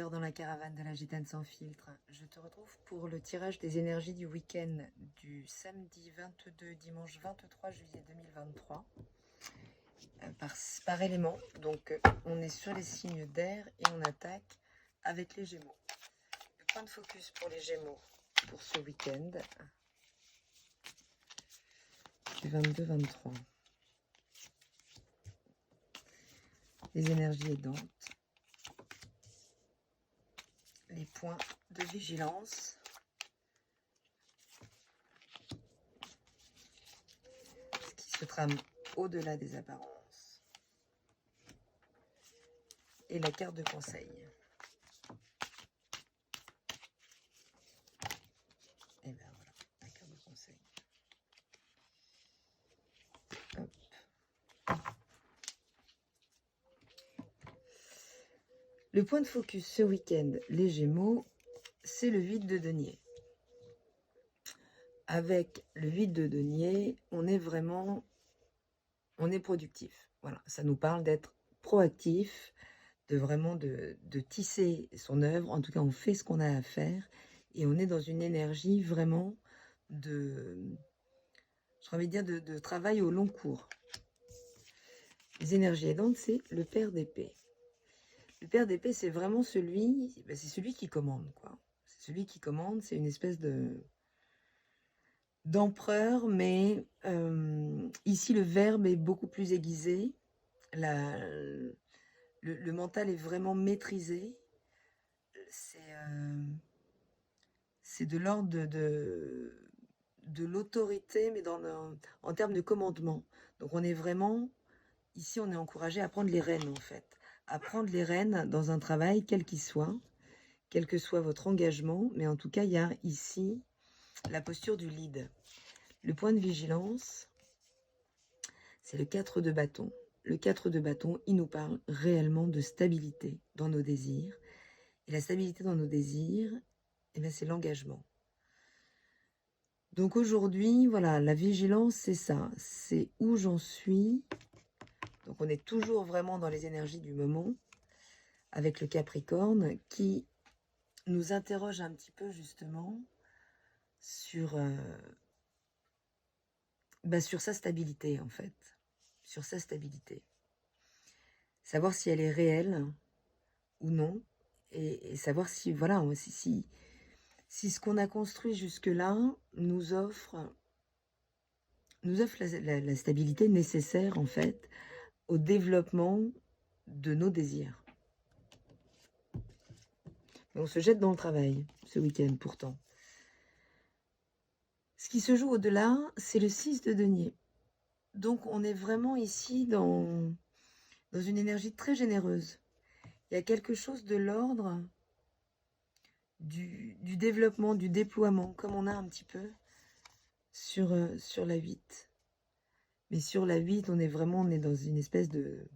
auditeurs dans la caravane de la Gitane sans filtre. Je te retrouve pour le tirage des énergies du week-end du samedi 22, dimanche 23 juillet 2023, par élément. Donc on est sur les signes d'air et on attaque avec les Gémeaux. Le point de focus pour les Gémeaux pour ce week-end du 22-23. Les énergies aidantes. Les points de vigilance. Ce qui se trame au-delà des apparences. Et la carte de conseil. Et bien voilà, la carte de conseil. Hop. Le point de focus ce week-end, les Gémeaux, c'est le vide de denier. Avec le vide de denier, on est productif. Voilà, ça nous parle d'être proactif, de tisser son œuvre. En tout cas, on fait ce qu'on a à faire et on est dans une énergie vraiment de travail au long cours. Les énergies aidantes, c'est le père d'épée. Le père d'épée, c'est vraiment celui qui commande, quoi. C'est celui qui commande, c'est une espèce d'empereur, mais ici le verbe est beaucoup plus aiguisé. Le mental est vraiment maîtrisé. C'est de l'ordre de l'autorité, mais en termes de commandement. Donc on est vraiment, ici on est encouragé à prendre les rênes en fait. À prendre les rênes dans un travail, quel qu'il soit, quel que soit votre engagement, mais en tout cas il y a ici la posture du lead. Le point de vigilance, c'est le 4 de bâton. Le 4 de bâton, il nous parle réellement de stabilité dans nos désirs. Et la stabilité dans nos désirs, eh bien, c'est l'engagement. Donc aujourd'hui, voilà, la vigilance, c'est ça. C'est où j'en suis. Donc on est toujours vraiment dans les énergies du moment, avec le Capricorne, qui nous interroge un petit peu justement sur sa stabilité, en fait. Sur sa stabilité. Savoir si elle est réelle ou non. Et savoir si, voilà, si ce qu'on a construit jusque-là nous offre la stabilité nécessaire, en fait, au développement de nos désirs. Et on se jette dans le travail ce week-end, pourtant. Ce qui se joue au-delà, c'est le 6 de denier. Donc, on est vraiment ici dans une énergie très généreuse. Il y a quelque chose de l'ordre du développement, du déploiement, comme on a un petit peu sur la 8. Mais sur la 8, on est dans une espèce de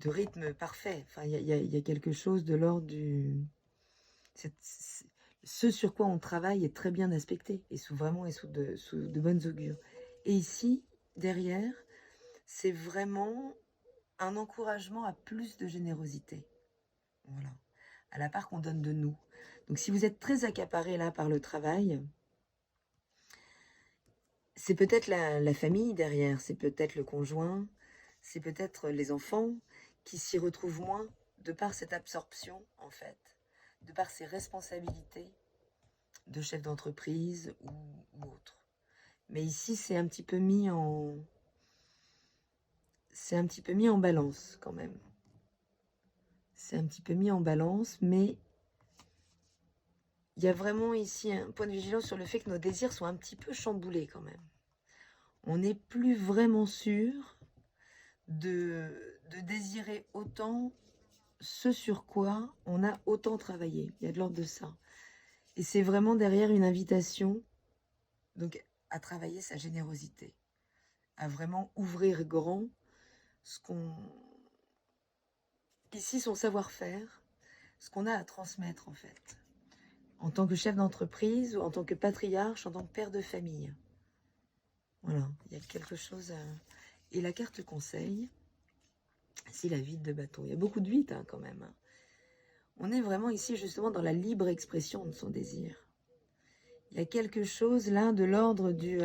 rythme parfait. Enfin, il y a quelque chose de l'ordre du... ce sur quoi on travaille est très bien aspecté et sous de bonnes augures. Et ici, derrière, c'est vraiment un encouragement à plus de générosité. Voilà. À la part qu'on donne de nous. Donc si vous êtes très accaparé là par le travail, c'est peut-être la famille derrière, c'est peut-être le conjoint, c'est peut-être les enfants qui s'y retrouvent moins de par cette absorption en fait, de par ces responsabilités de chef d'entreprise ou autre. Mais ici c'est un petit peu mis en balance quand même. C'est un petit peu mis en balance, mais il y a vraiment ici un point de vigilance sur le fait que nos désirs sont un petit peu chamboulés quand même. On n'est plus vraiment sûr de désirer autant ce sur quoi on a autant travaillé. Il y a de l'ordre de ça. Et c'est vraiment derrière une invitation donc, à travailler sa générosité, à vraiment ouvrir grand ici son savoir-faire, ce qu'on a à transmettre en fait, en tant que chef d'entreprise ou en tant que patriarche, en tant que père de famille. Voilà, il y a quelque chose à... Et la carte conseil, c'est la 8 de bâton. Il y a beaucoup de 8 quand même. On est vraiment ici justement dans la libre expression de son désir. Il y a quelque chose là de l'ordre du...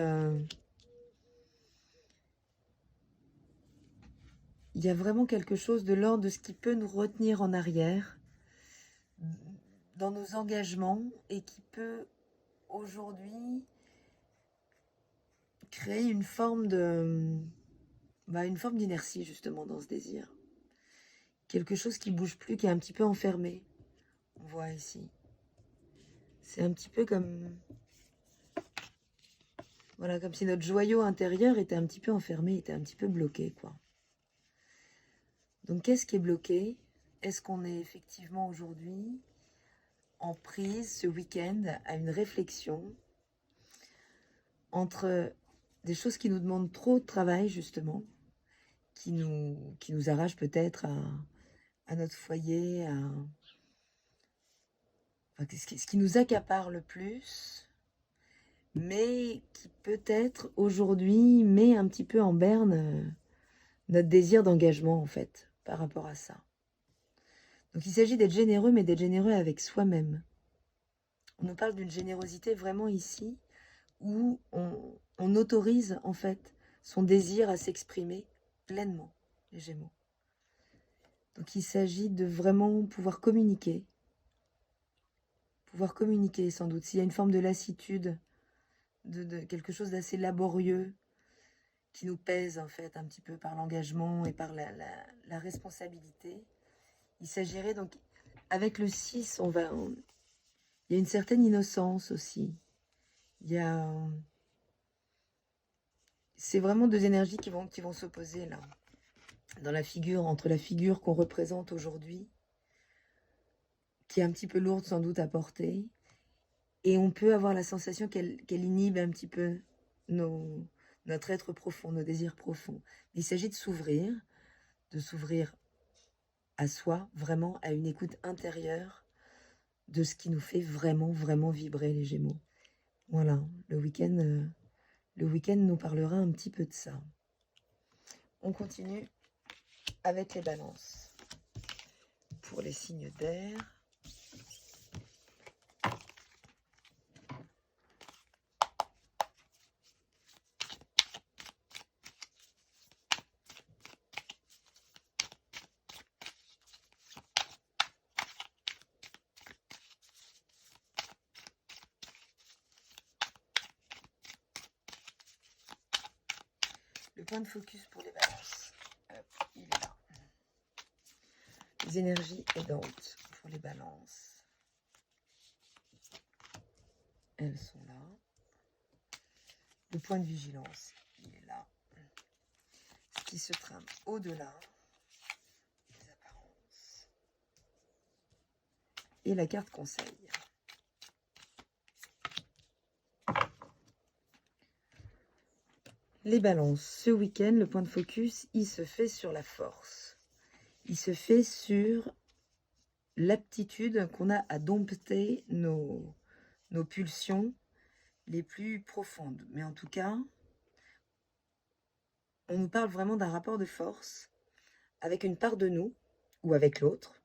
il y a vraiment quelque chose de l'ordre de ce qui peut nous retenir en arrière dans nos engagements et qui peut aujourd'hui créer une forme de... une forme d'inertie justement dans ce désir. Quelque chose qui bouge plus, qui est un petit peu enfermé. On voit ici. C'est un petit peu comme... Voilà, comme si notre joyau intérieur était un petit peu enfermé, était un petit peu bloqué, quoi. Donc, qu'est-ce qui est bloqué? Est-ce qu'on est effectivement aujourd'hui en prise, ce week-end, à une réflexion entre des choses qui nous demandent trop de travail, justement, qui nous arrachent peut-être à notre foyer, ce qui nous accapare le plus, mais qui peut-être aujourd'hui met un petit peu en berne notre désir d'engagement, en fait, par rapport à ça. Donc il s'agit d'être généreux, mais d'être généreux avec soi-même. On nous parle d'une générosité vraiment ici, où on autorise en fait son désir à s'exprimer pleinement, les Gémeaux. Donc il s'agit de vraiment pouvoir communiquer sans doute. S'il y a une forme de lassitude, de quelque chose d'assez laborieux, qui nous pèse en fait un petit peu par l'engagement et par la responsabilité, il s'agirait donc, avec le 6, il y a une certaine innocence aussi. C'est vraiment deux énergies qui vont s'opposer là, dans la figure, entre la figure qu'on représente aujourd'hui, qui est un petit peu lourde sans doute à porter, et on peut avoir la sensation qu'elle inhibe un petit peu notre être profond, nos désirs profonds. Il s'agit de s'ouvrir à soi, vraiment à une écoute intérieure de ce qui nous fait vraiment, vraiment vibrer, les Gémeaux. Voilà, le week-end nous parlera un petit peu de ça. On continue avec les balances. Pour les signes d'air, le point de focus pour les balances, il est là. Les énergies aidantes pour les balances, elles sont là. Le point de vigilance, il est là. Ce qui se trame au-delà des apparences. Et la carte conseil. Les balances, ce week-end, le point de focus, il se fait sur la force. Il se fait sur l'aptitude qu'on a à dompter nos pulsions les plus profondes. Mais en tout cas, on nous parle vraiment d'un rapport de force avec une part de nous ou avec l'autre.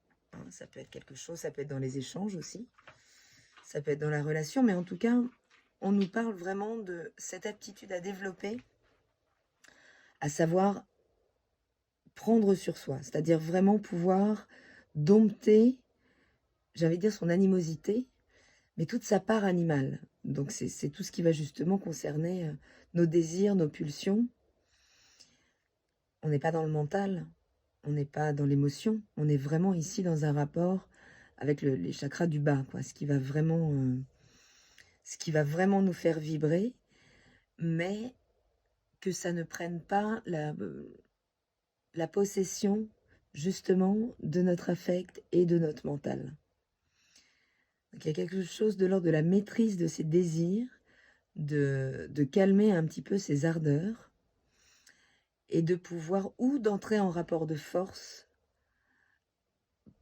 Ça peut être quelque chose, ça peut être dans les échanges aussi. Ça peut être dans la relation, mais en tout cas, on nous parle vraiment de cette aptitude à développer, à savoir prendre sur soi, c'est-à-dire vraiment pouvoir dompter, j'allais dire son animosité, mais toute sa part animale. Donc c'est tout ce qui va justement concerner nos désirs, nos pulsions. On n'est pas dans le mental, on n'est pas dans l'émotion, on est vraiment ici dans un rapport avec les chakras du bas, quoi, ce qui va vraiment nous faire vibrer, mais que ça ne prenne pas la possession justement de notre affect et de notre mental. Donc il y a quelque chose de l'ordre de la maîtrise de ses désirs, de calmer un petit peu ses ardeurs et de pouvoir ou d'entrer en rapport de force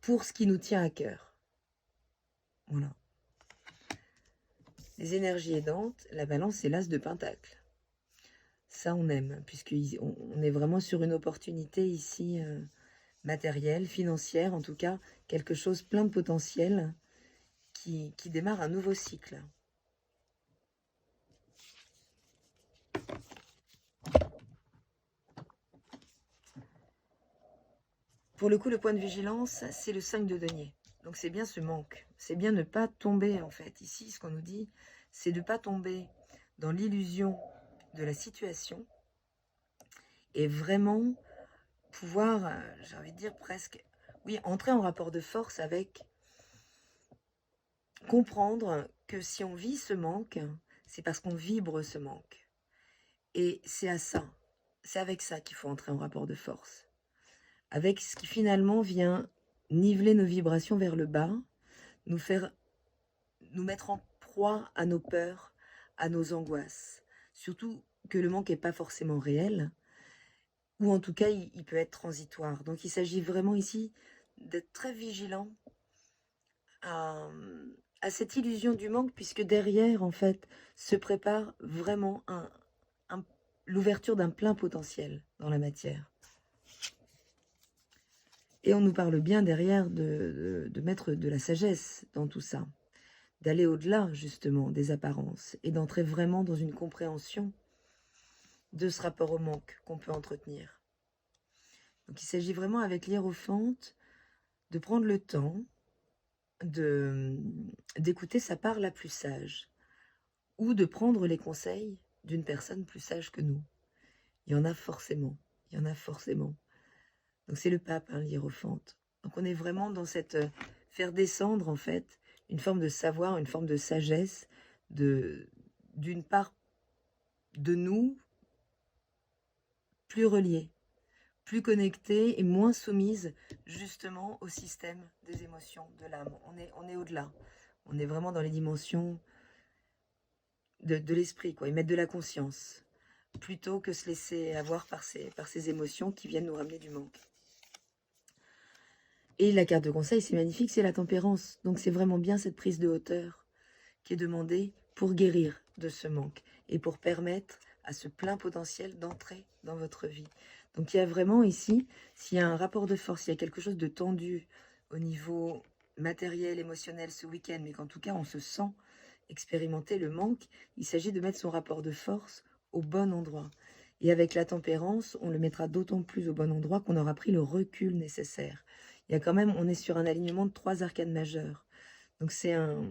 pour ce qui nous tient à cœur. Voilà. Les énergies aidantes, la balance, c'est l'as de pentacle. Ça, on aime, puisqu'on est vraiment sur une opportunité ici matérielle, financière, en tout cas, quelque chose plein de potentiel qui démarre un nouveau cycle. Pour le coup, le point de vigilance, c'est le 5 de denier. Donc c'est bien ce manque. C'est bien ne pas tomber, en fait. Ici, ce qu'on nous dit, c'est de ne pas tomber dans l'illusion de la situation et vraiment pouvoir, j'ai envie de dire presque, oui, entrer en rapport de force avec, comprendre que si on vit ce manque, c'est parce qu'on vibre ce manque. Et c'est avec ça qu'il faut entrer en rapport de force. Avec ce qui finalement vient niveler nos vibrations vers le bas, nous mettre en proie à nos peurs, à nos angoisses. Surtout que le manque n'est pas forcément réel, ou en tout cas, il peut être transitoire. Donc il s'agit vraiment ici d'être très vigilant à, cette illusion du manque, puisque derrière, en fait, se prépare vraiment l'ouverture d'un plein potentiel dans la matière. Et on nous parle bien derrière de mettre de la sagesse dans tout ça, d'aller au-delà justement des apparences et d'entrer vraiment dans une compréhension de ce rapport au manque qu'on peut entretenir. Donc il s'agit vraiment avec l'hiérophante de prendre le temps d'écouter sa part la plus sage ou de prendre les conseils d'une personne plus sage que nous. Il y en a forcément, Donc c'est le pape, hein, l'hiérophante. Donc on est vraiment dans cette faire descendre en fait une forme de savoir, une forme de sagesse d'une part de nous plus reliée, plus connectée et moins soumise justement au système des émotions, de l'âme. On est au-delà. On est vraiment dans les dimensions de l'esprit, quoi. Y mettre de la conscience, plutôt que se laisser avoir par ces émotions qui viennent nous ramener du manque. Et la carte de conseil, c'est magnifique, c'est la tempérance. Donc c'est vraiment bien cette prise de hauteur qui est demandée pour guérir de ce manque et pour permettre à ce plein potentiel d'entrer dans votre vie. Donc il y a vraiment ici, s'il y a un rapport de force, s'il y a quelque chose de tendu au niveau matériel, émotionnel ce week-end, mais qu'en tout cas on se sent expérimenter le manque, il s'agit de mettre son rapport de force au bon endroit. Et avec la tempérance, on le mettra d'autant plus au bon endroit qu'on aura pris le recul nécessaire. Il y a quand même, on est sur un alignement de 3 arcanes majeures. Donc c'est un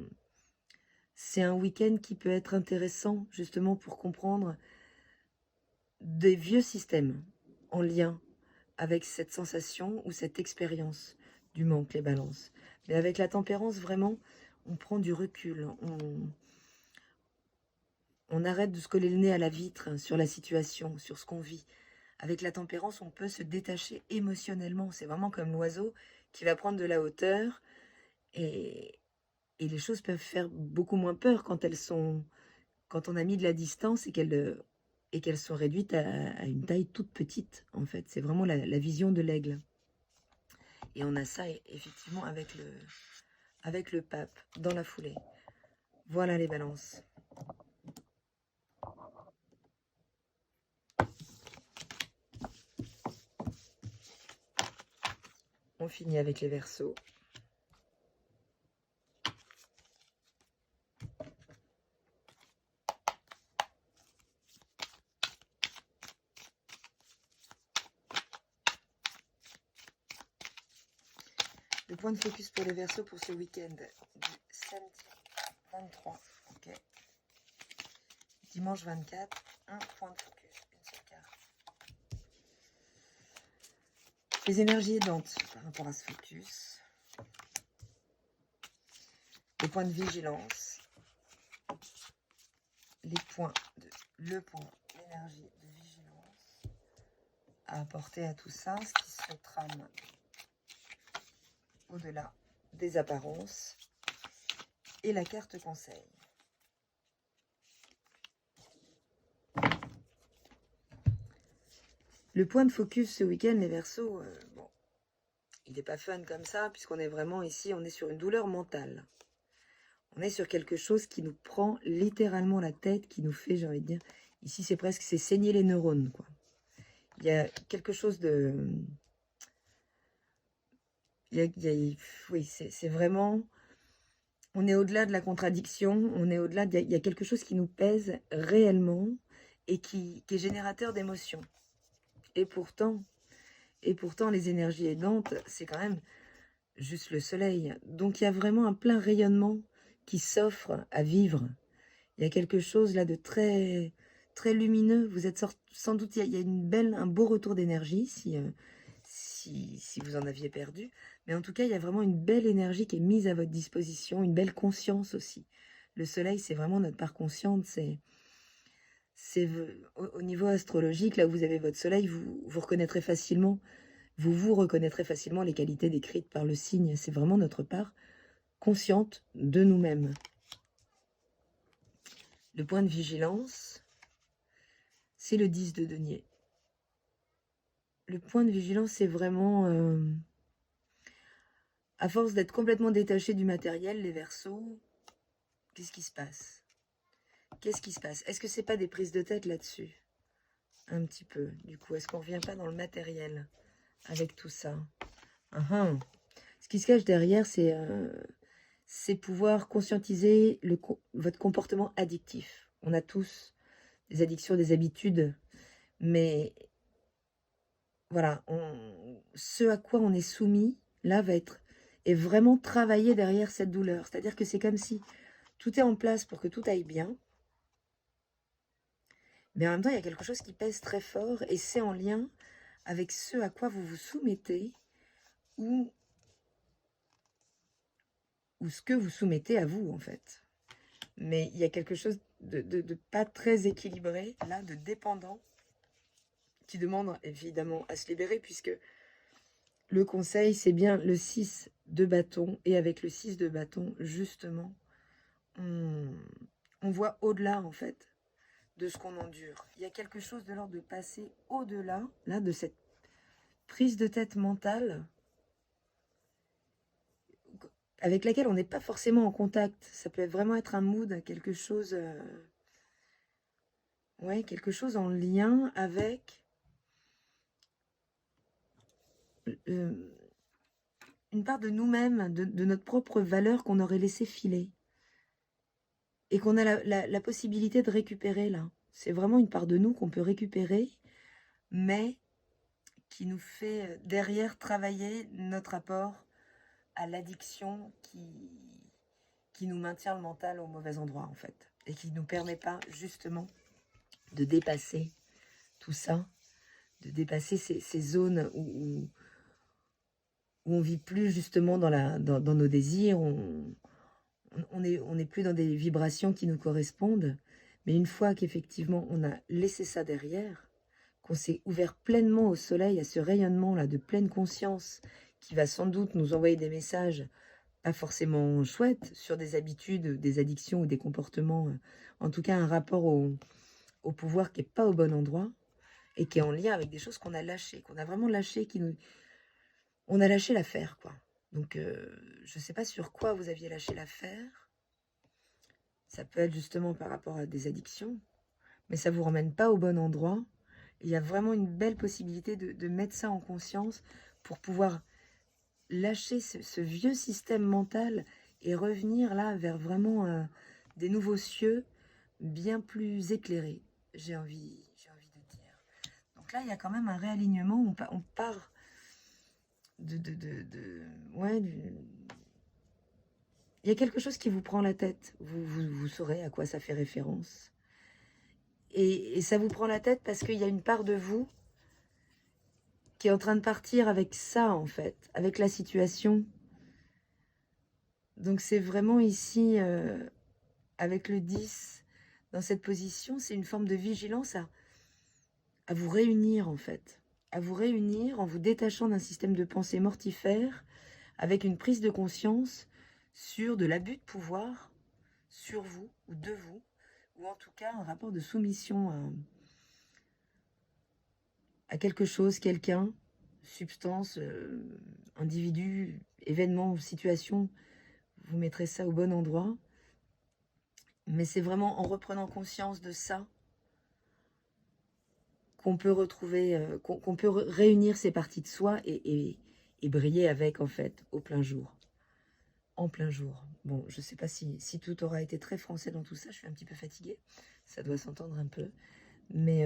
week-end qui peut être intéressant justement pour comprendre des vieux systèmes en lien avec cette sensation ou cette expérience du manque, les balances. Mais avec la tempérance, vraiment, on prend du recul, on arrête de se coller le nez à la vitre sur la situation, sur ce qu'on vit. Avec la tempérance, on peut se détacher émotionnellement. C'est vraiment comme l'oiseau qui va prendre de la hauteur et les choses peuvent faire beaucoup moins peur quand on a mis de la distance et qu'elles sont réduites à une taille toute petite, en fait. C'est vraiment la vision de l'aigle. Et on a ça effectivement avec le pape dans la foulée. Voilà les balances. On finit avec les Verseaux. Le point de focus pour les Verseaux pour ce week-end du samedi 23, ok. Dimanche 24, un point de focus, une seule carte. Les énergies aidantes par rapport à ce focus. Les points de vigilance. Le point d'énergie de vigilance à apporter à tout ça, ce qui se trame au-delà des apparences. Et la carte conseil. Le point de focus ce week-end, les Verseaux, bon, il n'est pas fun comme ça, puisqu'on est vraiment ici, on est sur une douleur mentale. On est sur quelque chose qui nous prend littéralement la tête, qui nous fait, j'ai envie de dire, ici c'est saigner les neurones, quoi. Il y a quelque chose de Oui, c'est vraiment... On est au-delà de la contradiction, on est au-delà, il y a quelque chose qui nous pèse réellement et qui est générateur d'émotions. Et pourtant, les énergies aidantes, c'est quand même juste le soleil. Donc il y a vraiment un plein rayonnement qui s'offre à vivre. Il y a quelque chose là de très, très lumineux. Vous êtes sans doute, il y a un beau retour d'énergie si vous en aviez perdu. Mais en tout cas, il y a vraiment une belle énergie qui est mise à votre disposition, une belle conscience aussi. Le soleil, c'est vraiment notre part consciente. C'est au niveau astrologique, là où vous avez votre soleil, vous reconnaîtrez facilement, vous reconnaîtrez facilement les qualités décrites par le signe. C'est vraiment notre part consciente de nous-mêmes. Le point de vigilance, c'est le 10 de denier. Le point de vigilance, c'est vraiment, à force d'être complètement détaché du matériel, les Verseaux, qu'est-ce qui se passe? Qu'est-ce qui se passe? Est-ce que c'est pas des prises de tête là-dessus? Un petit peu, du coup. Est-ce qu'on revient pas dans le matériel avec tout ça? Ce qui se cache derrière, c'est pouvoir conscientiser votre comportement addictif. On a tous des addictions, des habitudes, mais voilà, ce à quoi on est soumis, là, est vraiment travailler derrière cette douleur. C'est-à-dire que c'est comme si tout est en place pour que tout aille bien, mais en même temps, il y a quelque chose qui pèse très fort et c'est en lien avec ce à quoi vous vous soumettez ou ce que vous soumettez à vous, en fait. Mais il y a quelque chose de pas très équilibré, là, de dépendant, qui demande évidemment à se libérer, puisque le conseil, c'est bien le 6 de bâton. Et avec le 6 de bâton, justement, on voit au-delà, en fait, de ce qu'on endure. Il y a quelque chose de l'ordre de passer au-delà, là, de cette prise de tête mentale avec laquelle on n'est pas forcément en contact. Ça peut vraiment être un mood, quelque chose, ouais, quelque chose en lien avec euh, une part de nous-mêmes, de notre propre valeur qu'on aurait laissé filer et qu'on a la possibilité de récupérer là. C'est vraiment une part de nous qu'on peut récupérer, mais qui nous fait derrière travailler notre rapport à l'addiction qui nous maintient le mental au mauvais endroit en fait et qui ne nous permet pas justement de dépasser tout ça, de dépasser ces zones où on vit plus justement dans nos désirs, on n'est plus dans des vibrations qui nous correspondent. Mais une fois qu'effectivement on a laissé ça derrière, qu'on s'est ouvert pleinement au soleil, à ce rayonnement-là de pleine conscience qui va sans doute nous envoyer des messages pas forcément chouettes sur des habitudes, des addictions ou des comportements, en tout cas un rapport au pouvoir qui n'est pas au bon endroit et qui est en lien avec des choses qu'on a lâchées, qu'on a vraiment lâchées, on a lâché l'affaire, quoi. Donc, je ne sais pas sur quoi vous aviez lâché l'affaire. Ça peut être justement par rapport à des addictions, mais ça ne vous ramène pas au bon endroit. Il y a vraiment une belle possibilité de mettre ça en conscience pour pouvoir lâcher ce vieux système mental et revenir là vers vraiment des nouveaux cieux bien plus éclairés, j'ai envie de dire. Donc là, il y a quand même un réalignement, on part ouais, il y a quelque chose qui vous prend la tête. Vous saurez à quoi ça fait référence. Et ça vous prend la tête parce qu'il y a une part de vous qui est en train de partir avec ça, en fait, avec la situation. Donc c'est vraiment ici, avec le 10, dans cette position, c'est une forme de vigilance à vous réunir, en fait. À vous réunir en vous détachant d'un système de pensée mortifère, avec une prise de conscience sur de l'abus de pouvoir sur vous ou de vous, ou en tout cas un rapport de soumission à quelque chose, quelqu'un, substance, individu, événement, situation. Vous mettrez ça au bon endroit. Mais c'est vraiment en reprenant conscience de ça qu'on peut retrouver, qu'on peut réunir ces parties de soi et briller avec, en fait, au plein jour. En plein jour. Bon, je ne sais pas si tout aura été très français dans tout ça, je suis un petit peu fatiguée, ça doit s'entendre un peu. Mais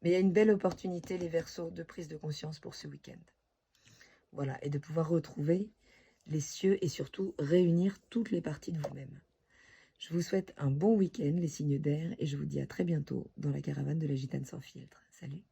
il y a une belle opportunité, les Verseaux, de prise de conscience pour ce week-end. Voilà, et de pouvoir retrouver les cieux et surtout réunir toutes les parties de vous-même. Je vous souhaite un bon week-end, les signes d'air, et je vous dis à très bientôt dans la caravane de la Gitane sans filtre. Salut!